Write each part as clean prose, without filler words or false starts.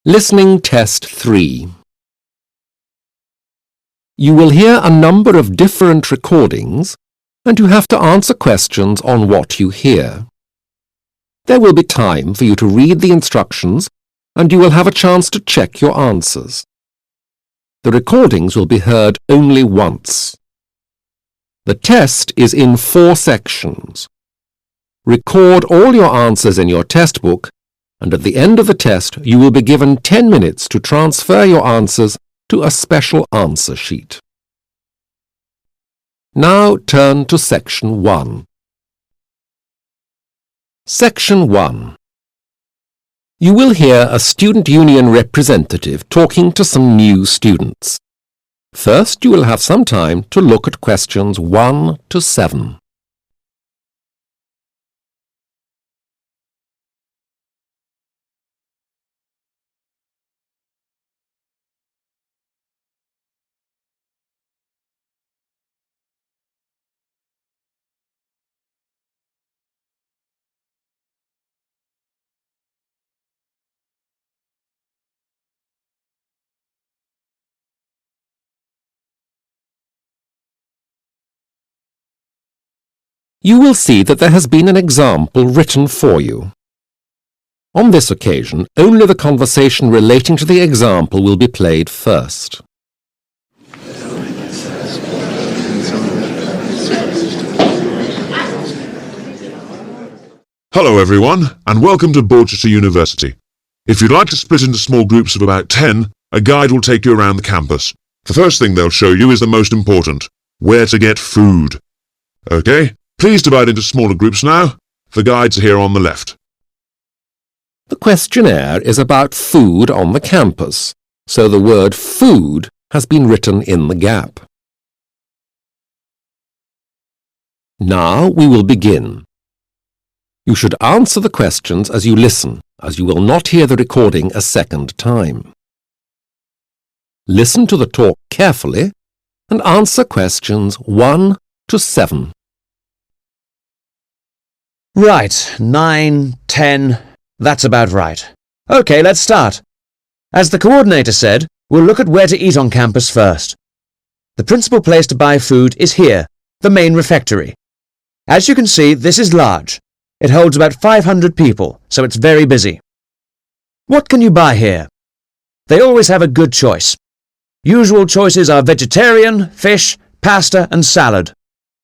Listening Test 3. You will hear a number of different recordings, and you have to answer questions on what you hear. There will be time for you to read the instructions, and you will have a chance to check your answers. The recordings will be heard only once. The test is in 4 sections. Record all your answers in your test book, and at the end of the test you will be given 10 minutes to transfer your answers to a special answer sheet. Now turn to Section 1. Section 1. You will hear a student union representative talking to some new students. First, you will have some time to look at questions 1 to 7. You will see that there has been an example written for you. On this occasion, only the conversation relating to the example will be played first. Hello everyone, and welcome to Borchester University. If you'd like to split into small groups of about 10, a guide will take you around the campus. The first thing they'll show you is the most important, where to get food. Okay, please divide into smaller groups now. The guides are here on the left. The questionnaire is about food on the campus, so the word food has been written in the gap. Now we will begin. You should answer the questions as you listen, as you will not hear the recording a second time. Listen to the talk carefully and answer questions 1 to 7. Right, 9, 10, that's about right. OK, let's start. As the coordinator said, we'll look at where to eat on campus first. The principal place to buy food is here, the main refectory. As you can see, this is large. It holds about 500 people, so it's very busy. What can you buy here? They always have a good choice. Usual choices are vegetarian, fish, pasta and salad,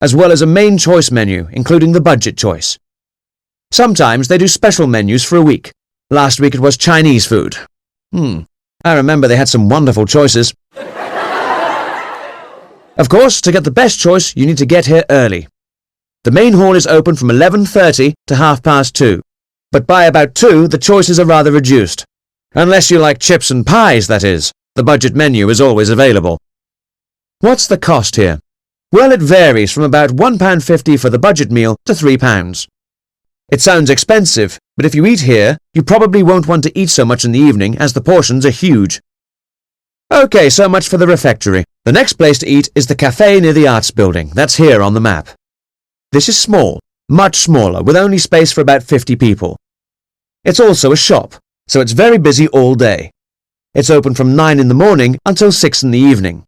as well as a main choice menu, including the budget choice. Sometimes they do special menus for a week. Last week it was Chinese food. I remember they had some wonderful choices. Of course, to get the best choice, you need to get here early. The main hall is open from 11:30 to 2:30, but by about 2 the choices are rather reduced. Unless you like chips and pies, that is. The budget menu is always available. What's the cost here? Well, it varies from about £1.50 for the budget meal to £3. It sounds expensive, but if you eat here, you probably won't want to eat so much in the evening as the portions are huge. OK, so much for the refectory. The next place to eat is the cafe near the Arts Building. That's here on the map. This is small, much smaller, with only space for about 50 people. It's also a shop, so it's very busy all day. It's open from 9 in the morning until 6 in the evening.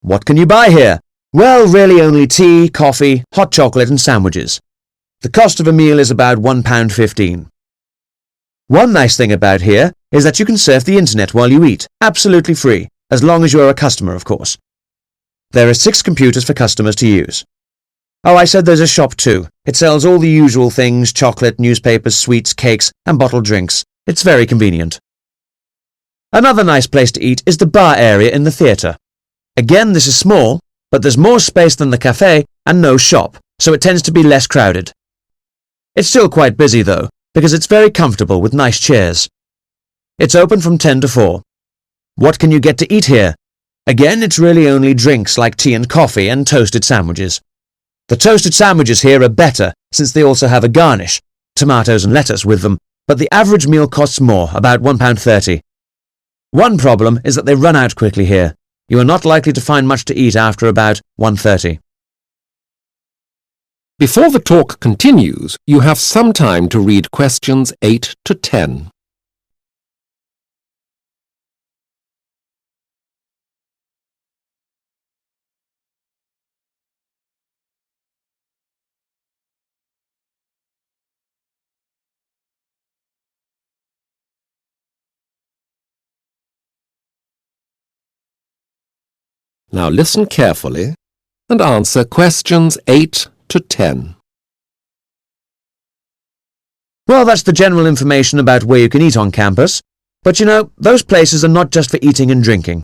What can you buy here? Well, really only tea, coffee, hot chocolate and sandwiches. The cost of a meal is about £1.15. One nice thing about here is that you can surf the internet while you eat, absolutely free, as long as you are a customer, of course. There are 6 computers for customers to use. Oh, I said there's a shop too. It sells all the usual things, chocolate, newspapers, sweets, cakes, and bottled drinks. It's very convenient. Another nice place to eat is the bar area in the theatre. Again, this is small, but there's more space than the cafe and no shop, so it tends to be less crowded. It's still quite busy though, because it's very comfortable with nice chairs. It's open from 10 to 4. What can you get to eat here? Again, it's really only drinks like tea and coffee and toasted sandwiches. The toasted sandwiches here are better since they also have a garnish, tomatoes and lettuce with them, but the average meal costs more, about £1.30. One problem is that they run out quickly here. You are not likely to find much to eat after about 1:30. Before the talk continues, you have some time to read questions 8 to 10. Now listen carefully and answer questions 8 to 10. Well, that's the general information about where you can eat on campus. But you know, those places are not just for eating and drinking.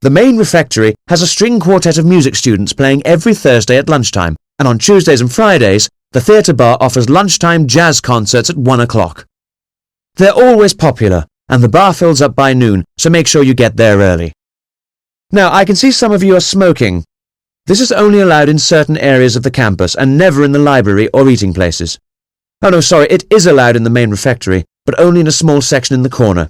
The main refectory has a string quartet of music students playing every Thursday at lunchtime, and on Tuesdays and Fridays, the theatre bar offers lunchtime jazz concerts at 1 o'clock. They're always popular, and the bar fills up by noon, so make sure you get there early. Now, I can see some of you are smoking. This is only allowed in certain areas of the campus and never in the library or eating places. Oh no, sorry, it is allowed in the main refectory, but only in a small section in the corner.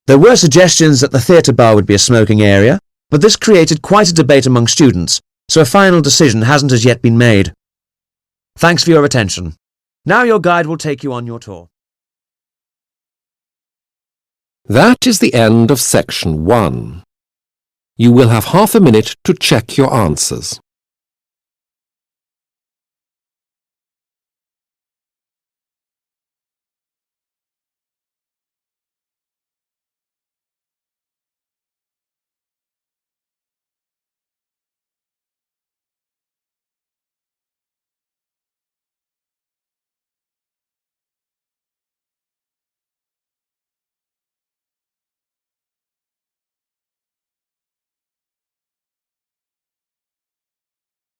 There were suggestions that the theatre bar would be a smoking area, but this created quite a debate among students, so a final decision hasn't as yet been made. Thanks for your attention. Now your guide will take you on your tour. That is the end of section 1. You will have half a minute to check your answers.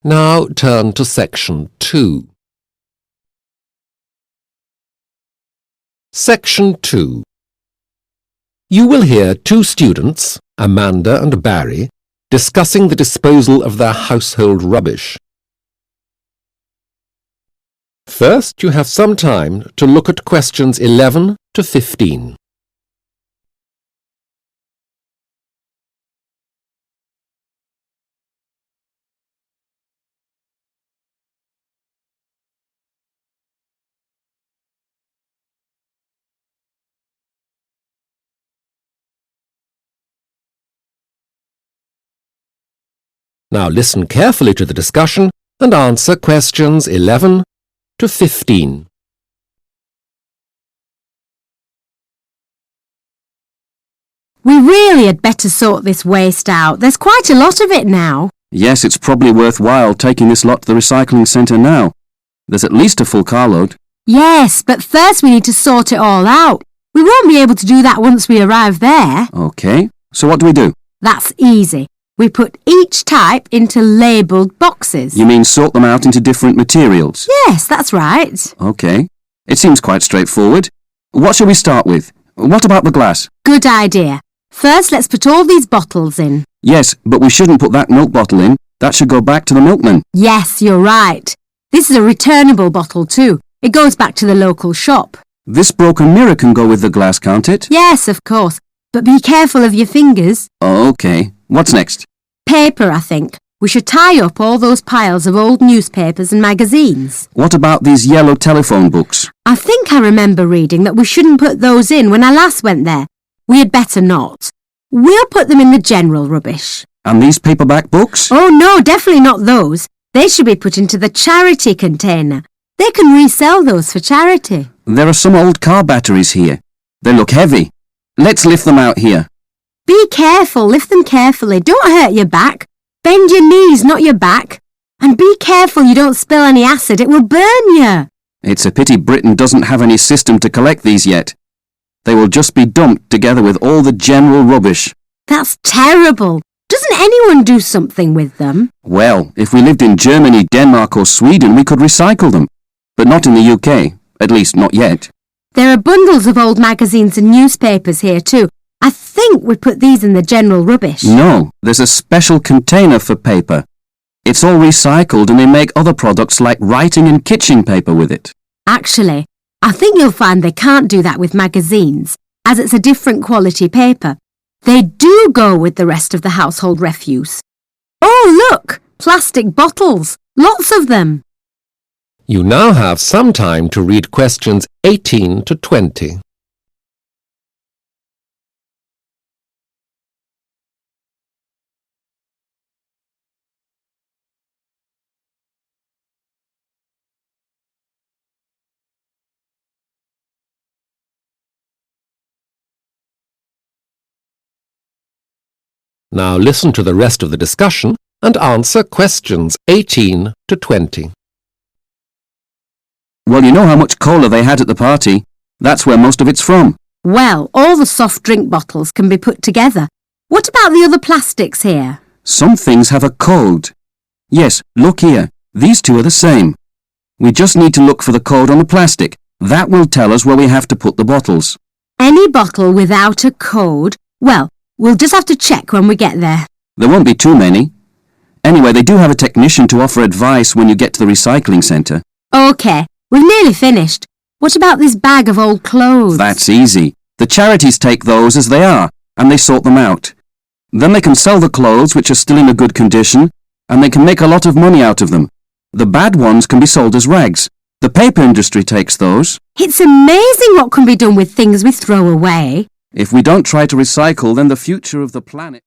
Now turn to section 2. Section 2. You will hear two students, Amanda and Barry, discussing the disposal of their household rubbish. First, you have some time to look at questions 11 to 15. Now listen carefully to the discussion and answer questions 11 to 15. We really had better sort this waste out. There's quite a lot of it now. Yes, it's probably worthwhile taking this lot to the recycling centre now. There's at least a full carload. Yes, but first we need to sort it all out. We won't be able to do that once we arrive there. OK, so what do we do? That's easy. We put each type into labelled boxes. You mean sort them out into different materials? Yes, that's right. OK, it seems quite straightforward. What shall we start with? What about the glass? Good idea. First, let's put all these bottles in. Yes, but we shouldn't put that milk bottle in. That should go back to the milkman. Yes, you're right. This is a returnable bottle too. It goes back to the local shop. This broken mirror can go with the glass, can't it? Yes, of course. But be careful of your fingers. OK, what's next? Paper, I think. We should tie up all those piles of old newspapers and magazines. What about these yellow telephone books? I think I remember reading that we shouldn't put those in when I last went there. We had better not. We'll put them in the general rubbish. And these paperback books? Oh no, definitely not those. They should be put into the charity container. They can resell those for charity. There are some old car batteries here. They look heavy. Let's lift them out here. Be careful, lift them carefully. Don't hurt your back. Bend your knees, not your back. And be careful you don't spill any acid, it will burn you. It's a pity Britain doesn't have any system to collect these yet. They will just be dumped together with all the general rubbish. That's terrible. Doesn't anyone do something with them? Well, if we lived in Germany, Denmark or Sweden, we could recycle them. But not in the UK. At least not yet. There are bundles of old magazines and newspapers here too. I think we put these in the general rubbish. No, there's a special container for paper. It's all recycled and they make other products like writing and kitchen paper with it. Actually, I think you'll find they can't do that with magazines, as it's a different quality paper. They do go with the rest of the household refuse. Oh, look! Plastic bottles. Lots of them. You now have some time to read questions 18 to 20. Now listen to the rest of the discussion and answer questions 18 to 20. Well, you know how much cola they had at the party. That's where most of it's from. Well, all the soft drink bottles can be put together. What about the other plastics here? Some things have a code. Yes, look here. These two are the same. We just need to look for the code on the plastic. That will tell us where we have to put the bottles. Any bottle without a code? Well, we'll just have to check when we get there. There won't be too many. Anyway, they do have a technician to offer advice when you get to the recycling centre. OK, we've nearly finished. What about this bag of old clothes? That's easy. The charities take those as they are, and they sort them out. Then they can sell the clothes which are still in a good condition, and they can make a lot of money out of them. The bad ones can be sold as rags. The paper industry takes those. It's amazing what can be done with things we throw away. If we don't try to recycle, then the future of the planet...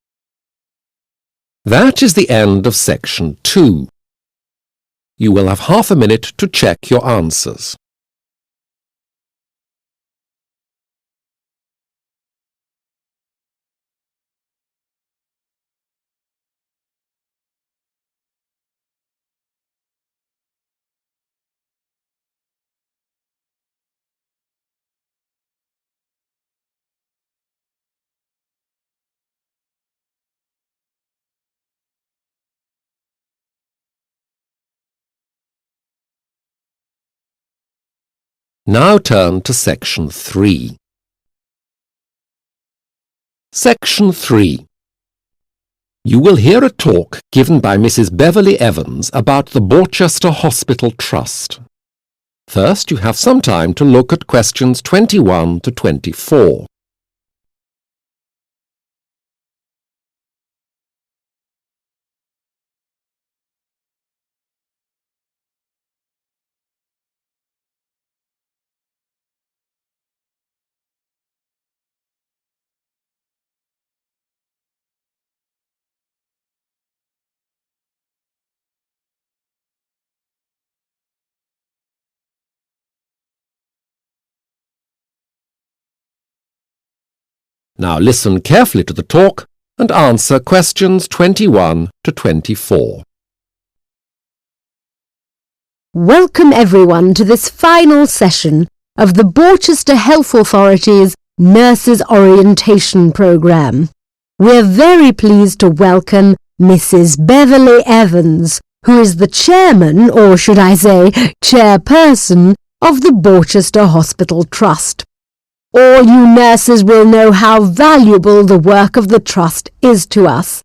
That is the end of section 2. You will have half a minute to check your answers. Now turn to section 3. Section 3. You will hear a talk given by Mrs. Beverly Evans about the Borchester Hospital Trust. First, you have some time to look at questions 21 to 24. Now listen carefully to the talk and answer questions 21 to 24. Welcome everyone to this final session of the Borchester Health Authority's Nurses Orientation Programme. We're very pleased to welcome Mrs. Beverly Evans, who is the chairman, or should I say, chairperson, of the Borchester Hospital Trust. All you nurses will know how valuable the work of the Trust is to us,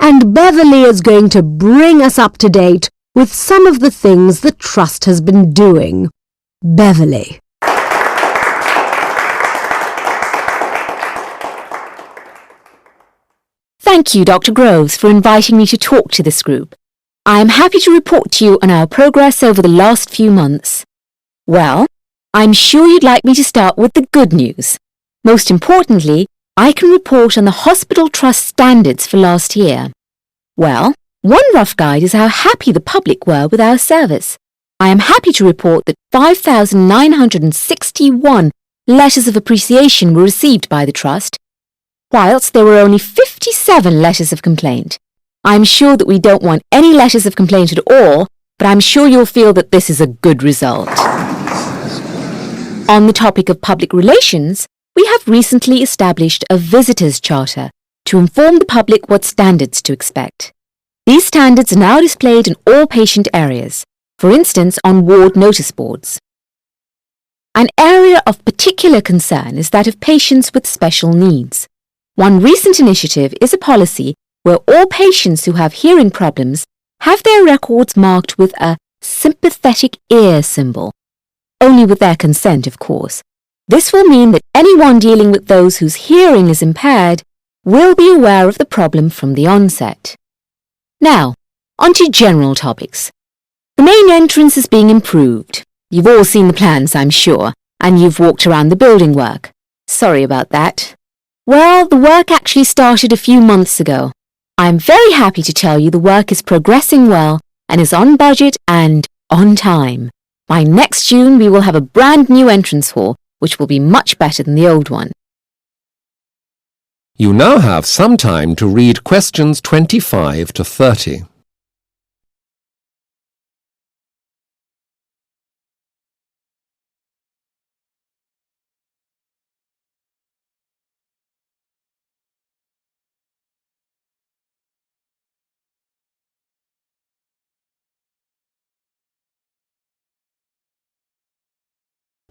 and Beverly is going to bring us up to date with some of the things the Trust has been doing. Beverly. Thank you, Dr. Groves, for inviting me to talk to this group. I am happy to report to you on our progress over the last few months. Well, I'm sure you'd like me to start with the good news. Most importantly, I can report on the Hospital Trust standards for last year. Well, one rough guide is how happy the public were with our service. I am happy to report that 5,961 letters of appreciation were received by the Trust, whilst there were only 57 letters of complaint. I'm sure that we don't want any letters of complaint at all, but I'm sure you'll feel that this is a good result. On the topic of public relations, we have recently established a visitors' charter to inform the public what standards to expect. These standards are now displayed in all patient areas, for instance on ward notice boards. An area of particular concern is that of patients with special needs. One recent initiative is a policy where all patients who have hearing problems have their records marked with a sympathetic ear symbol. Only with their consent, of course. This will mean that anyone dealing with those whose hearing is impaired will be aware of the problem from the onset. Now, on to general topics. The main entrance is being improved. You've all seen the plans, I'm sure, and you've walked around the building work. Sorry about that. Well, the work actually started a few months ago. I'm very happy to tell you the work is progressing well and is on budget and on time. By next June, we will have a brand new entrance hall, which will be much better than the old one. You now have some time to read questions 25 to 30.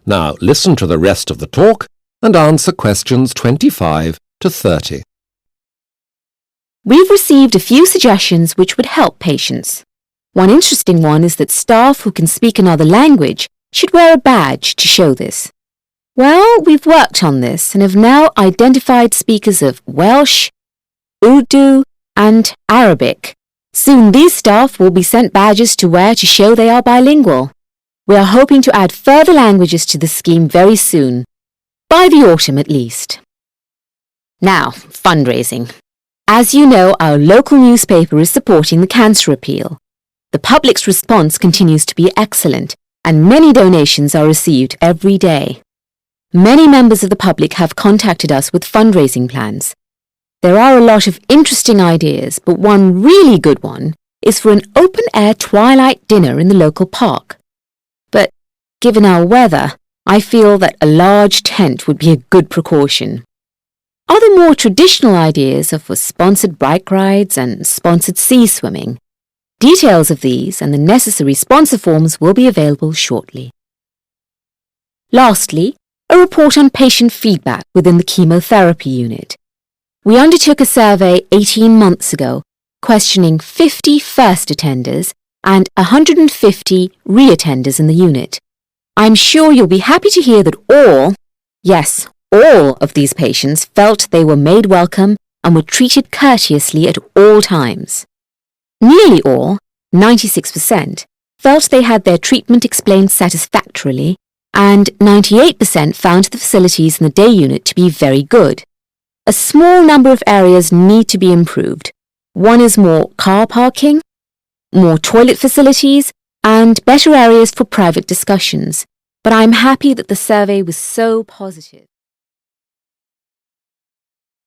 Now listen to the rest of the talk and answer questions 25 to 30. We've received a few suggestions which would help patients. One interesting one is that staff who can speak another language should wear a badge to show this. Well, we've worked on this and have now identified speakers of Welsh, Urdu and Arabic. Soon these staff will be sent badges to wear to show they are bilingual. We are hoping to add further languages to the scheme very soon, by the autumn at least. Now, fundraising. As you know, our local newspaper is supporting the cancer appeal. The public's response continues to be excellent, and many donations are received every day. Many members of the public have contacted us with fundraising plans. There are a lot of interesting ideas, but one really good one is for an open-air twilight dinner in the local park. But given our weather, I feel that a large tent would be a good precaution. Other more traditional ideas are for sponsored bike rides and sponsored sea swimming. Details of these and the necessary sponsor forms will be available shortly. Lastly, a report on patient feedback within the chemotherapy unit. We undertook a survey 18 months ago, questioning 50 first attenders and 150 re-attenders in the unit. I'm sure you'll be happy to hear that all of these patients felt they were made welcome and were treated courteously at all times. Nearly all, 96%, felt they had their treatment explained satisfactorily, and 98% found the facilities in the day unit to be very good. A small number of areas need to be improved. One is more car parking, more toilet facilities, and better areas for private discussions. But I'm happy that the survey was so positive.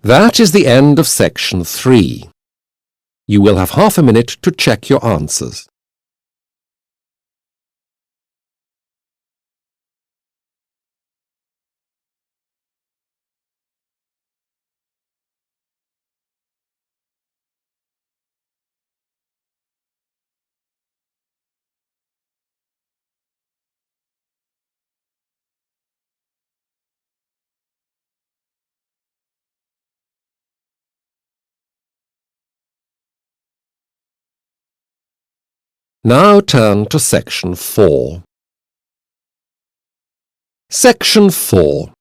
That is the end of section 3. You will have half a minute to check your answers. Now turn to section 4. Section 4.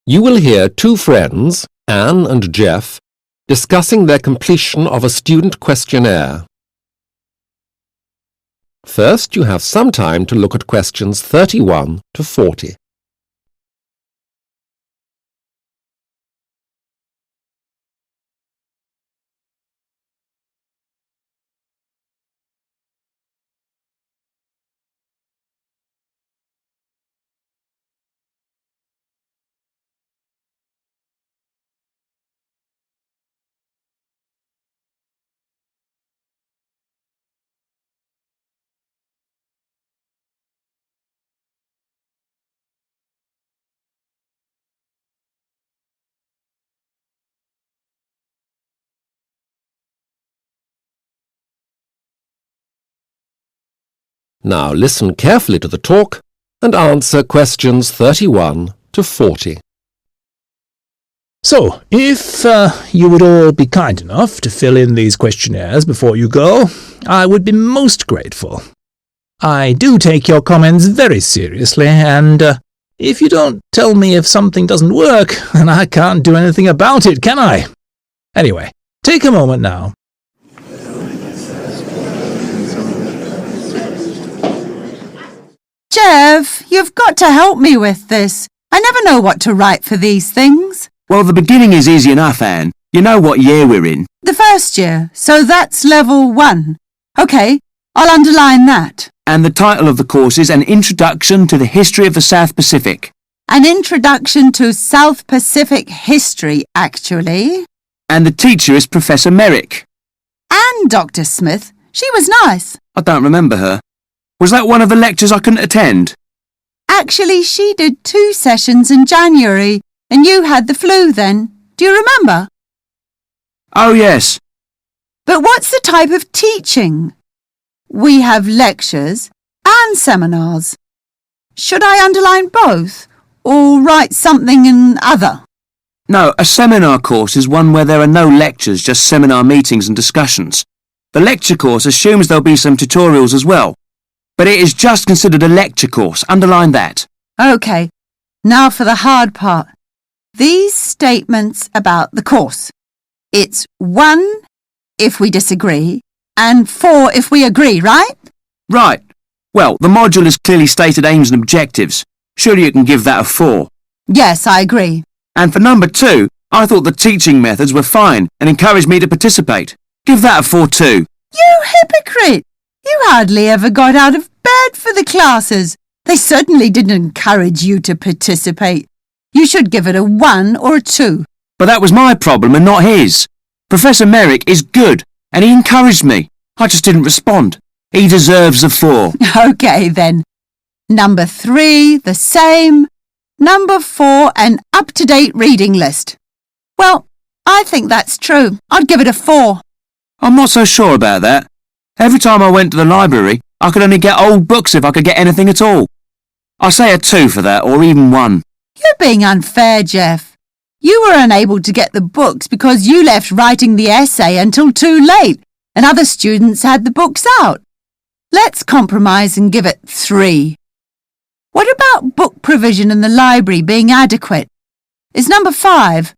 You will hear two friends, Anne and Jeff, discussing their completion of a student questionnaire. First, you have some time to look at questions 31 to 40. Now listen carefully to the talk and answer questions 31 to 40. So, if you would all be kind enough to fill in these questionnaires before you go, I would be most grateful. I do take your comments very seriously, and if you don't tell me if something doesn't work, then I can't do anything about it, can I? Anyway, take a moment now. Jeff, you've got to help me with this. I never know what to write for these things. Well, the beginning is easy enough, Anne. You know what year we're in. The first year, so that's level 1. OK, I'll underline that. And the title of the course is An Introduction to the History of the South Pacific. An introduction to South Pacific history, actually. And the teacher is Professor Merrick. And Dr. Smith. She was nice. I don't remember her. Was that one of the lectures I couldn't attend? Actually, she did 2 sessions in January, and you had the flu then. Do you remember? Oh, yes. But what's the type of teaching? We have lectures and seminars. Should I underline both, or write something in other? No, a seminar course is one where there are no lectures, just seminar meetings and discussions. The lecture course assumes there'll be some tutorials as well. But it is just considered a lecture course. Underline that. OK, now for the hard part. These statements about the course. It's 1 if we disagree, and 4 if we agree, right? Right. Well, the module has clearly stated aims and objectives. Surely you can give that a 4. Yes, I agree. And for number 2, I thought the teaching methods were fine and encouraged me to participate. Give that a 4 too. You hypocrite! You hardly ever got out of bed for the classes. They certainly didn't encourage you to participate. You should give it a 1 or a 2. But that was my problem and not his. Professor Merrick is good and he encouraged me. I just didn't respond. He deserves a 4. OK then. Number 3, the same. Number 4, an up-to-date reading list. Well, I think that's true. I'd give it a 4. I'm not so sure about that. Every time I went to the library, I could only get old books if I could get anything at all. I'll say a 2 for that, or even 1. You're being unfair, Jeff. You were unable to get the books because you left writing the essay until too late, and other students had the books out. Let's compromise and give it 3. What about book provision in the library being adequate? Is number 5.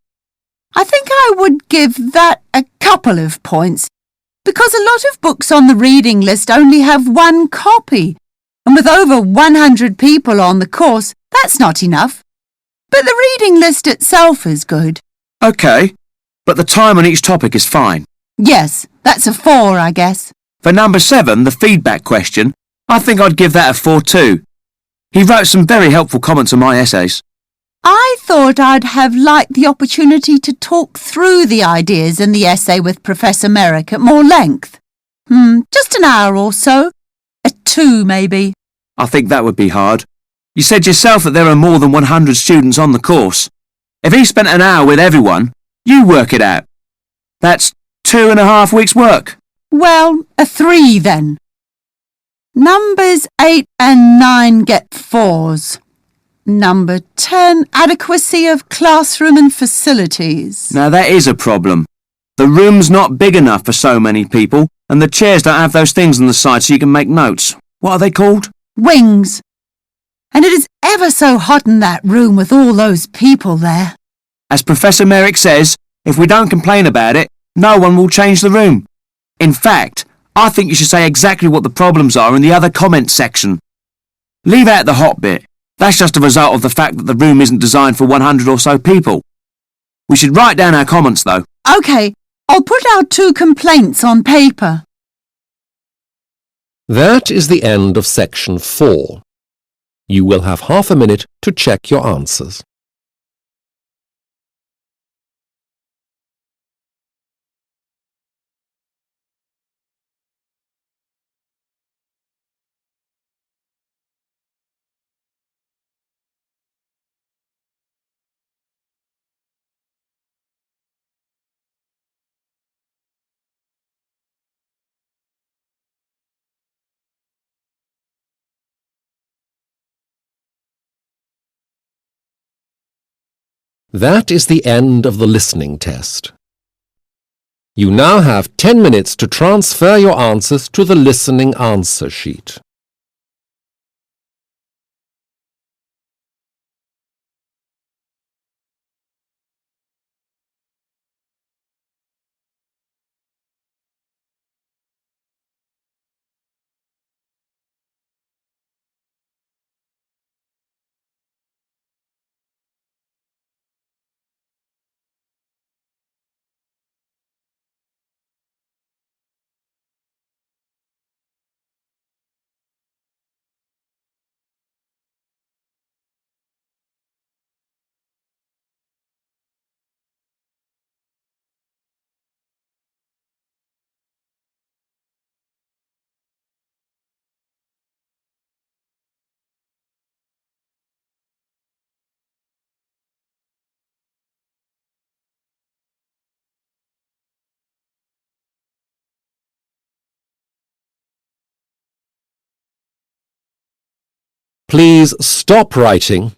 I think I would give that a couple of points, because a lot of books on the reading list only have 1 copy, and with over 100 people on the course, that's not enough. But the reading list itself is good. OK, but the time on each topic is fine. Yes, that's a 4, I guess. For number 7, the feedback question, I think I'd give that a 4 too. He wrote some very helpful comments on my essays. I thought I'd have liked the opportunity to talk through the ideas in the essay with Professor Merrick at more length. Just an hour or so. A 2, maybe. I think that would be hard. You said yourself that there are more than 100 students on the course. If he spent an hour with everyone, you work it out. That's 2.5 weeks' work. Well, a 3 then. Numbers 8 and 9 get 4s. Number 10, adequacy of classroom and facilities. Now that is a problem. The room's not big enough for so many people, and the chairs don't have those things on the side so you can make notes. What are they called? Wings. And it is ever so hot in that room with all those people there. As Professor Merrick says, if we don't complain about it, no one will change the room. In fact, I think you should say exactly what the problems are in the other comments section. Leave out the hot bit. That's just a result of the fact that the room isn't designed for 100 or so people. We should write down our comments though. OK, I'll put our 2 complaints on paper. That is the end of section 4. You will have half a minute to check your answers. That is the end of the listening test. You now have 10 minutes to transfer your answers to the listening answer sheet. Please stop writing